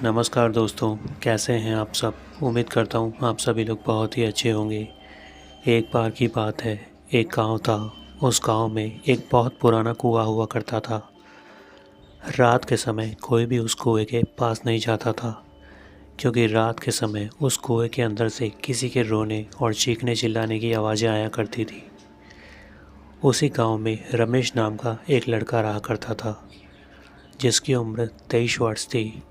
नमस्कार दोस्तों, कैसे हैं आप सब। उम्मीद करता हूँ आप सभी लोग बहुत ही अच्छे होंगे। एक बार की बात है, एक गांव था। उस गांव में एक बहुत पुराना कुआं हुआ करता था। रात के समय कोई भी उस कुएं के पास नहीं जाता था, क्योंकि रात के समय उस कुएं के अंदर से किसी के रोने और चीखने चिल्लाने की आवाज़ें आया करती थी। उसी गांव में रमेश नाम का एक लड़का रहा करता था, जिसकी उम्र 23 वर्ष थी।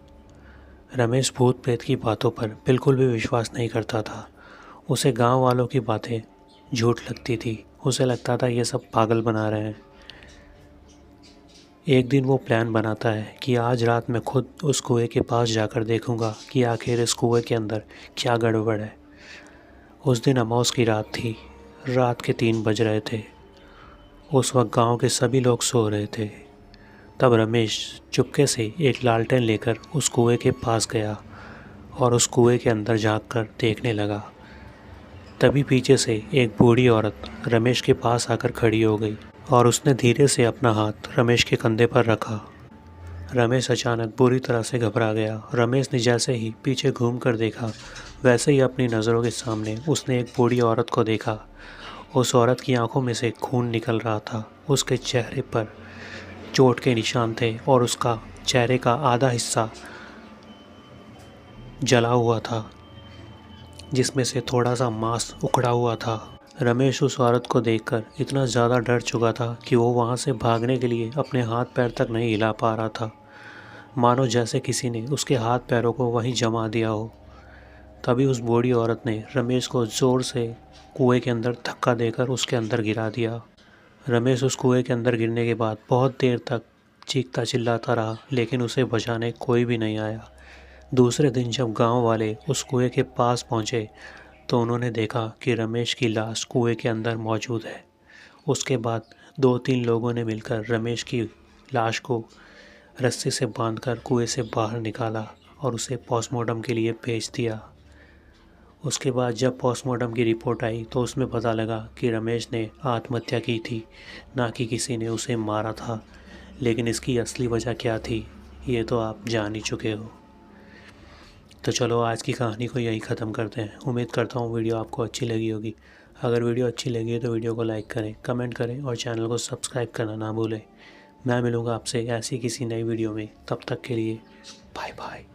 रमेश भूत प्रेत की बातों पर बिल्कुल भी विश्वास नहीं करता था। उसे गांव वालों की बातें झूठ लगती थी। उसे लगता था ये सब पागल बना रहे हैं। एक दिन वो प्लान बनाता है कि आज रात मैं खुद उस कुएं के पास जाकर देखूंगा कि आखिर इस कुएं के अंदर क्या गड़बड़ है। उस दिन अमावस की रात थी। रात के 3 बज रहे थे। उस वक्त गांव के सभी लोग सो रहे थे। तब रमेश चुपके से एक लालटेन लेकर उस कुएं के पास गया और उस कुएं के अंदर झांक कर देखने लगा। तभी पीछे से एक बूढ़ी औरत रमेश के पास आकर खड़ी हो गई और उसने धीरे से अपना हाथ रमेश के कंधे पर रखा। रमेश अचानक बुरी तरह से घबरा गया। रमेश ने जैसे ही पीछे घूम कर देखा, वैसे ही अपनी नज़रों के सामने उसने एक बूढ़ी औरत को देखा। उस औरत की आंखों में से खून निकल रहा था। उसके चेहरे पर चोट के निशान थे और उसका चेहरे का आधा हिस्सा जला हुआ था, जिसमें से थोड़ा सा मांस उखड़ा हुआ था। रमेश उस औरत को देखकर इतना ज़्यादा डर चुका था कि वो वहाँ से भागने के लिए अपने हाथ पैर तक नहीं हिला पा रहा था, मानो जैसे किसी ने उसके हाथ पैरों को वहीं जमा दिया हो। तभी उस बूढ़ी औरत ने रमेश को ज़ोर से कुएं के अंदर धक्का देकर उसके अंदर गिरा दिया। रमेश उस कुएं के अंदर गिरने के बाद बहुत देर तक चीखता चिल्लाता रहा, लेकिन उसे बचाने कोई भी नहीं आया। दूसरे दिन जब गांव वाले उस कुएं के पास पहुंचे तो उन्होंने देखा कि रमेश की लाश कुएं के अंदर मौजूद है। उसके बाद 2-3 लोगों ने मिलकर रमेश की लाश को रस्सी से बांधकर कुएं से बाहर निकाला और उसे पोस्टमार्टम के लिए भेज दिया। उसके बाद जब पोस्टमार्टम की रिपोर्ट आई तो उसमें पता लगा कि रमेश ने आत्महत्या की थी, ना कि किसी ने उसे मारा था। लेकिन इसकी असली वजह क्या थी, ये तो आप जान ही चुके हो। तो चलो आज की कहानी को यहीं ख़त्म करते हैं। उम्मीद करता हूँ वीडियो आपको अच्छी लगी होगी। अगर वीडियो अच्छी लगी है तो वीडियो को लाइक करें, कमेंट करें और चैनल को सब्सक्राइब करना ना भूलें। मैं मिलूँगा आपसे ऐसी किसी नई वीडियो में। तब तक के लिए बाय बाय।